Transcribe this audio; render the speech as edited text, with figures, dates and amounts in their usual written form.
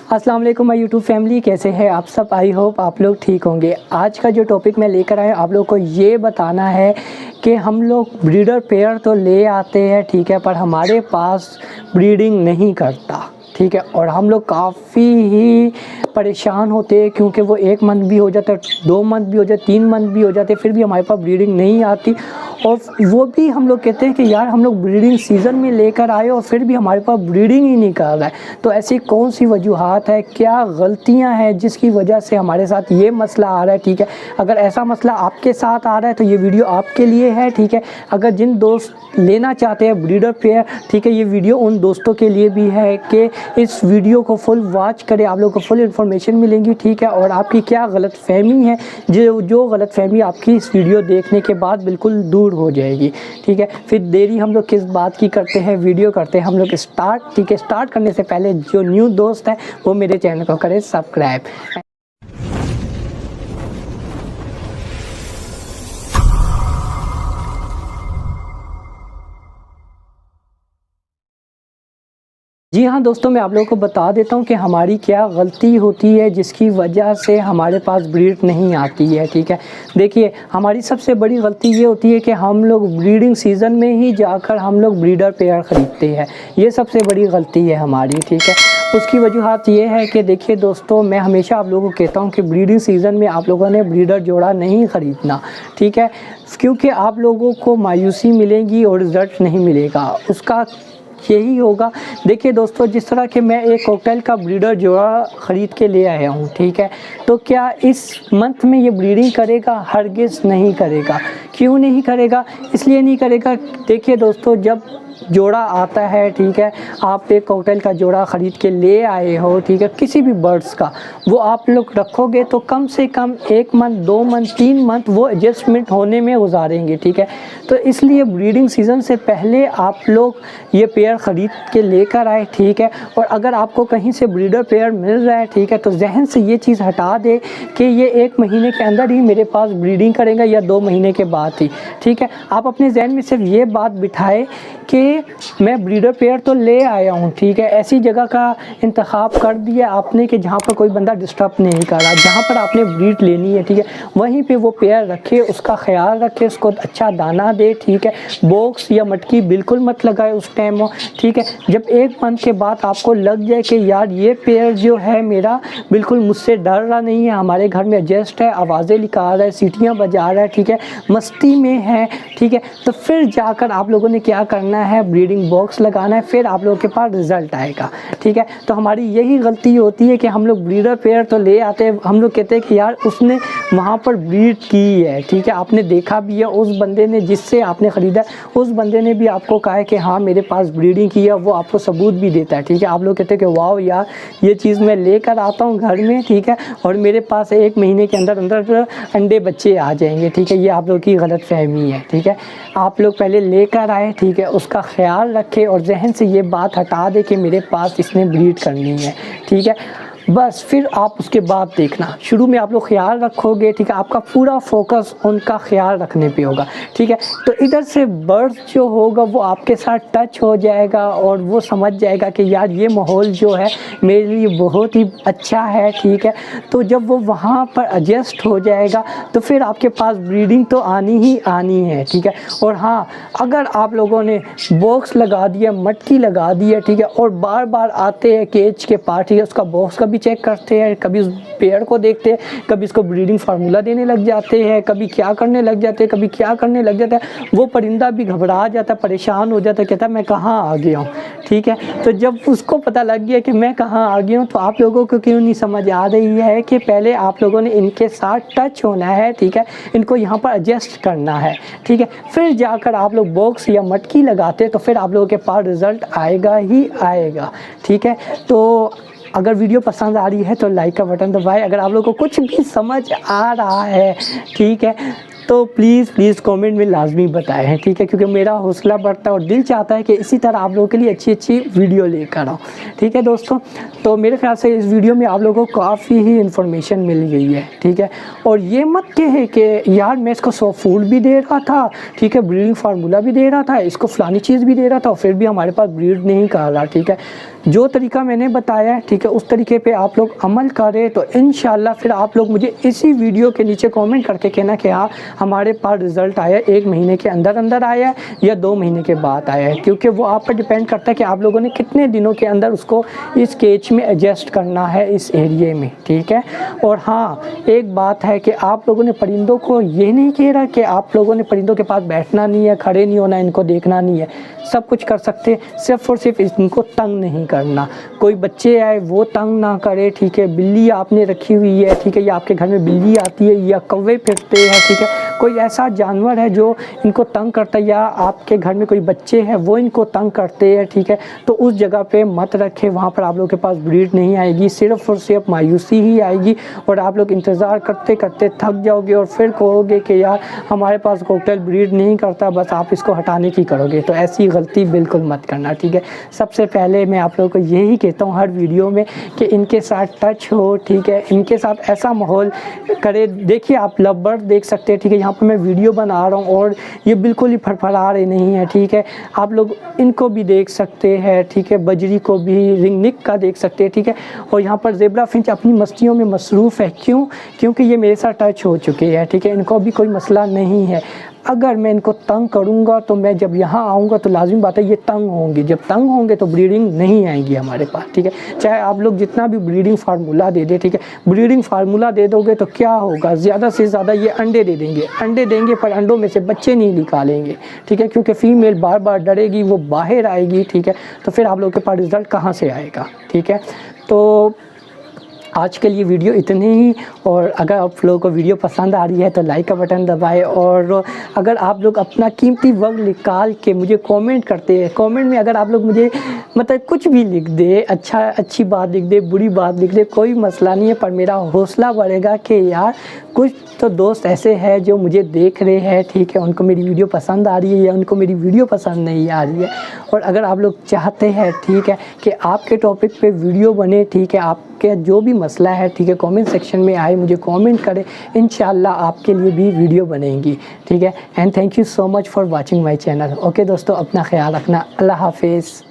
अस्सलाम वालेकुम my YouTube family, कैसे हैं आप सब। आई होप आप लोग ठीक होंगे। आज का जो टॉपिक मैं लेकर आया आप लोग को ये बताना है कि हम लोग ब्रीडर पेयर तो ले आते हैं, ठीक है, पर हमारे पास ब्रीडिंग नहीं करता, ठीक है, और हम लोग काफ़ी ही परेशान होते हैं क्योंकि वो 1 मंथ भी हो जाता है, 2 मंथ भी हो जाते, 3 मंथ भी हो जाते, फिर भी हमारे पास ब्रीडिंग नहीं आती। और वो भी हम लोग कहते हैं कि यार हम लोग ब्रीडिंग सीज़न में लेकर आए और फिर भी हमारे पास ब्रीडिंग ही नहीं कर रहा है। तो ऐसी कौन सी वजूहात है, क्या गलतियां हैं जिसकी वजह से हमारे साथ ये मसला आ रहा है, ठीक है। अगर ऐसा मसला आपके साथ आ रहा है तो ये वीडियो आपके लिए है, ठीक है। अगर जिन दोस्त लेना चाहते हैं ब्रीडर पेयर, ठीक है, ये वीडियो उन दोस्तों के लिए भी है कि इस वीडियो को फुल वॉच करें, आप लोगों को फुल इन्फॉर्मेशन मिलेंगी, ठीक है। और आपकी क्या गलतफहमी है, जो गलतफहमी आपकी इस वीडियो देखने के बाद बिल्कुल दूर हो जाएगी, ठीक है। फिर देरी हम लोग किस बात की करते हैं, वीडियो करते हैं हम लोग स्टार्ट, ठीक है। स्टार्ट करने से पहले जो न्यू दोस्त हैं वो मेरे चैनल को करें सब्सक्राइब। जी हाँ दोस्तों, मैं आप लोगों को बता देता हूँ कि हमारी क्या गलती होती है जिसकी वजह से हमारे पास ब्रीड नहीं आती है, ठीक है। देखिए, हमारी सबसे बड़ी गलती ये होती है कि हम लोग ब्रीडिंग सीज़न में ही जाकर हम लोग ब्रीडर पेयर ख़रीदते हैं। ये सबसे बड़ी गलती है हमारी, ठीक है। उसकी वजूहत ये है कि देखिए दोस्तों, मैं हमेशा आप लोगों को कहता हूँ कि ब्रीडिंग सीज़न में आप लोगों ने ब्रीडर जोड़ा नहीं ख़रीदना, ठीक है, क्योंकि आप लोगों को मायूसी मिलेगी और रिज़ल्ट नहीं मिलेगा। उसका यही होगा। देखिए दोस्तों, जिस तरह के मैं एक कॉकटेल का ब्रीडर जोड़ा ख़रीद के ले आया हूँ, ठीक है, तो क्या इस मंथ में ये ब्रीडिंग करेगा? हरगिज़ नहीं करेगा। क्यों नहीं करेगा? इसलिए नहीं करेगा, देखिए दोस्तों, जब जोड़ा आता है, ठीक है, आप एक कॉकटेल का जोड़ा ख़रीद के ले आए हो, ठीक है, किसी भी बर्ड्स का, वो आप लोग रखोगे तो कम से कम 1 मंथ, 2 मंथ, 3 मंथ वो एडजस्टमेंट होने में गुजारेंगे, ठीक है। तो इसलिए ब्रीडिंग सीज़न से पहले आप लोग ये पेयर ख़रीद के लेकर आए, ठीक है। और अगर आपको कहीं से ब्रीडर पेयर मिल रहा है, ठीक है, तो जहन से ये चीज़ हटा दे कि ये 1 महीने के अंदर ही मेरे पास ब्रीडिंग करेगा या 2 महीने के बाद ही, ठीक है। आप अपने जहन में सिर्फ ये बात बिठाए कि मैं ब्रीडर पेयर तो ले आया हूँ, ठीक है, ऐसी जगह का इंतखाब कर दिया आपने कि जहाँ पर कोई बंदा डिस्टर्ब नहीं कर रहा, जहाँ पर आपने ब्रीड लेनी है, ठीक है, वहीं पे वो पेयर रखे, उसका ख्याल रखे, उसको अच्छा दाना दे, ठीक है। बॉक्स या मटकी बिल्कुल मत लगाए उस टाइम, ठीक है। जब 1 मंथ के बाद आपको लग जाए कि यार ये पेयर जो है मेरा बिल्कुल मुझसे डर रहा नहीं है, हमारे घर में एडजस्ट है, आवाज़ें निकाल रहा है, सीटियाँ बजा रहा है, ठीक है, मस्ती में है, ठीक है, तो फिर जाकर आप लोगों ने क्या करना है, ब्रीडिंग बॉक्स लगाना है, फिर आप लोगों के पास रिज़ल्ट आएगा, ठीक है। तो हमारी यही गलती होती है कि हम लोग ब्रीडर पेयर तो ले आते हैं, हम लोग कहते हैं कि यार उसने वहाँ पर ब्रीड की है, ठीक है, आपने देखा भी है, उस बंदे ने जिससे आपने ख़रीदा उस बंदे ने भी आपको कहा है कि हाँ मेरे पास ब्रीडिंग की है, वो आपको सबूत भी देता है, ठीक है। आप लोग कहते हैं कि वाह यार ये चीज़ मैं लेकर आता हूँ घर में, ठीक है, और मेरे पास 1 महीने के अंदर अंदर अंडे बच्चे आ जाएंगे, ठीक है। ये आप लोग की गलतफहमी है, ठीक है। आप लोग पहले लेकर आए, ठीक है, उसका ख्याल रखें और जहन से ये बात हटा दे कि मेरे पास इसने ब्रीड करनी है, ठीक है। बस फिर आप उसके बाद देखना, शुरू में आप लोग ख्याल रखोगे, ठीक है, आपका पूरा फोकस उनका ख्याल रखने पे होगा, ठीक है। तो इधर से बर्ड्स जो होगा वो आपके साथ टच हो जाएगा और वो समझ जाएगा कि यार ये माहौल जो है मेरे लिए बहुत ही अच्छा है, ठीक है। तो जब वो वहाँ पर एडजस्ट हो जाएगा तो फिर आपके पास ब्रीडिंग तो आनी ही आनी है, ठीक है। और हाँ, अगर आप लोगों ने बॉक्स लगा दिया, मटकी लगा दी है, ठीक है, और बार बार आते हैं केज के पास, ठीक है, उसका बॉक्स का चेक करते हैं, कभी उस पेयर को देखते हैं, कभी इसको ब्रीडिंग फार्मूला देने लग जाते हैं, कभी क्या करने लग जाते हैं, कभी क्या करने लग जाता है, वो परिंदा भी घबरा जाता है, परेशान हो जाता है, कहता है मैं कहाँ आ गया हूँ, ठीक है। तो जब उसको पता लग गया कि मैं कहाँ आ गया हूँ, तो आप लोगों को क्यों नहीं समझ आ रही है कि पहले आप लोगों ने इनके साथ टच होना है, ठीक है, इनको यहाँ पर एडजस्ट करना है, ठीक है, फिर जाकर आप लोग बॉक्स या मटकी लगाते तो फिर आप लोगों के पास रिज़ल्ट आएगा ही आएगा, ठीक है। तो अगर वीडियो पसंद आ रही है तो लाइक का बटन दबाएं। अगर आप लोगों को कुछ भी समझ आ रहा है, ठीक है, तो प्लीज़ कमेंट में लाजमी बताएं हैं, ठीक है, क्योंकि मेरा हौसला बढ़ता है और दिल चाहता है कि इसी तरह आप लोगों के लिए अच्छी वीडियो लेकर आऊँ, ठीक है दोस्तों। तो मेरे ख्याल से इस वीडियो में आप लोगों को काफ़ी ही इन्फॉर्मेशन मिल गई है, ठीक है। और ये मत कहे कि यार मैं इसको सॉफ्ट फूड भी दे रहा था, ठीक है, ब्रीडिंग फार्मूला भी दे रहा था, इसको फलानी चीज़ भी दे रहा था और फिर भी हमारे पास ब्रीड नहीं कर रहा, ठीक है। जो तरीका मैंने बताया है, ठीक है, उस तरीके पे आप लोग अमल करें तो इंशाल्लाह फिर आप लोग मुझे इसी वीडियो के नीचे कमेंट करके कहना कि हाँ हमारे पास रिज़ल्ट आया 1 महीने के अंदर आया है या 2 महीने के बाद आया है, क्योंकि वो आप पर डिपेंड करता है कि आप लोगों ने कितने दिनों के अंदर उसको इस केज में एडजस्ट करना है इस एरिए में, ठीक है। और हाँ, एक बात है कि आप लोगों ने परिंदों को ये नहीं कह रहा कि आप लोगों ने परिंदों के पास बैठना नहीं है, खड़े नहीं होना, इनको देखना नहीं है, सब कुछ कर सकते, सिर्फ और सिर्फ इनको तंग नहीं करना। कोई बच्चे आए वो तंग ना करे, ठीक है। बिल्ली आपने रखी हुई है, ठीक है, या आपके घर में बिल्ली आती है या कौवे फिरते हैं, ठीक है, कोई ऐसा जानवर है जो इनको तंग करता है या आपके घर में कोई बच्चे हैं वो इनको तंग करते हैं, ठीक है, तो उस जगह पे मत रखें। वहाँ पर आप लोगों के पास ब्रीड नहीं आएगी, सिर्फ और सिर्फ मायूसी ही आएगी और आप लोग इंतज़ार करते करते थक जाओगे और फिर कहोगे कि यार हमारे पास कॉकटेल ब्रीड नहीं करता, बस आप इसको हटाने की करोगे। तो ऐसी गलती बिल्कुल मत करना, ठीक है। सबसे पहले मैं आप लोगों को यही कहता हूँ हर वीडियो में कि इनके साथ टच हो, ठीक है, इनके साथ ऐसा माहौल करे। देखिए आप लव बर्ड देख सकते हैं, ठीक है, यहाँ पर मैं वीडियो बना रहा हूँ और ये बिल्कुल ही फड़फड़ा रहे नहीं है, ठीक है। आप लोग इनको भी देख सकते हैं, ठीक है, बजरी को भी, रिंगनिक का देख सकते हैं, ठीक है। और यहाँ पर ज़ेब्रा फिंच अपनी मस्तियों में मसरूफ़ है, क्यों? क्योंकि ये मेरे साथ टच हो चुके हैं, ठीक है, इनको भी कोई मसला नहीं है। अगर मैं इनको तंग करूंगा तो मैं जब यहाँ आऊँगा तो लाजिम बात है ये तंग होंगे, जब तंग होंगे तो ब्रीडिंग नहीं आएगी हमारे पास, ठीक है। चाहे आप लोग जितना भी ब्रीडिंग फार्मूला दे दे, ठीक है, ब्रीडिंग फार्मूला दे दोगे तो क्या होगा, ज़्यादा से ज़्यादा ये अंडे दे देंगे, अंडे देंगे पर अंडों में से बच्चे नहीं निकालेंगे, ठीक है, क्योंकि फ़ीमेल बार बार डरेगी, वो बाहर आएगी, ठीक है, तो फिर आप लोग के पास रिज़ल्ट कहाँ से आएगा, ठीक है। तो आज के लिए वीडियो इतने ही, और अगर आप लोगों को वीडियो पसंद आ रही है तो लाइक का बटन दबाएं, और अगर आप लोग अपना कीमती वक्त निकाल के मुझे कमेंट करते हैं, कमेंट में अगर आप लोग मुझे मतलब कुछ भी लिख दे, अच्छी बात लिख दे, बुरी बात लिख दे, कोई मसला नहीं है, पर मेरा हौसला बढ़ेगा कि यार कुछ तो दोस्त ऐसे हैं जो मुझे देख रहे हैं, ठीक है, उनको मेरी वीडियो पसंद आ रही है या उनको मेरी वीडियो पसंद नहीं आ रही है। और अगर आप लोग चाहते हैं, ठीक है, कि आपके टॉपिक पे वीडियो बने, ठीक है, आपके जो भी मसला है, ठीक है, कमेंट सेक्शन में आए, मुझे कमेंट करें, इंशाल्लाह आपके लिए भी वीडियो बनेगी, ठीक है। And thank you so much for watching my channel. Okay दोस्तों, अपना ख्याल रखना, अल्लाह हाफिज़।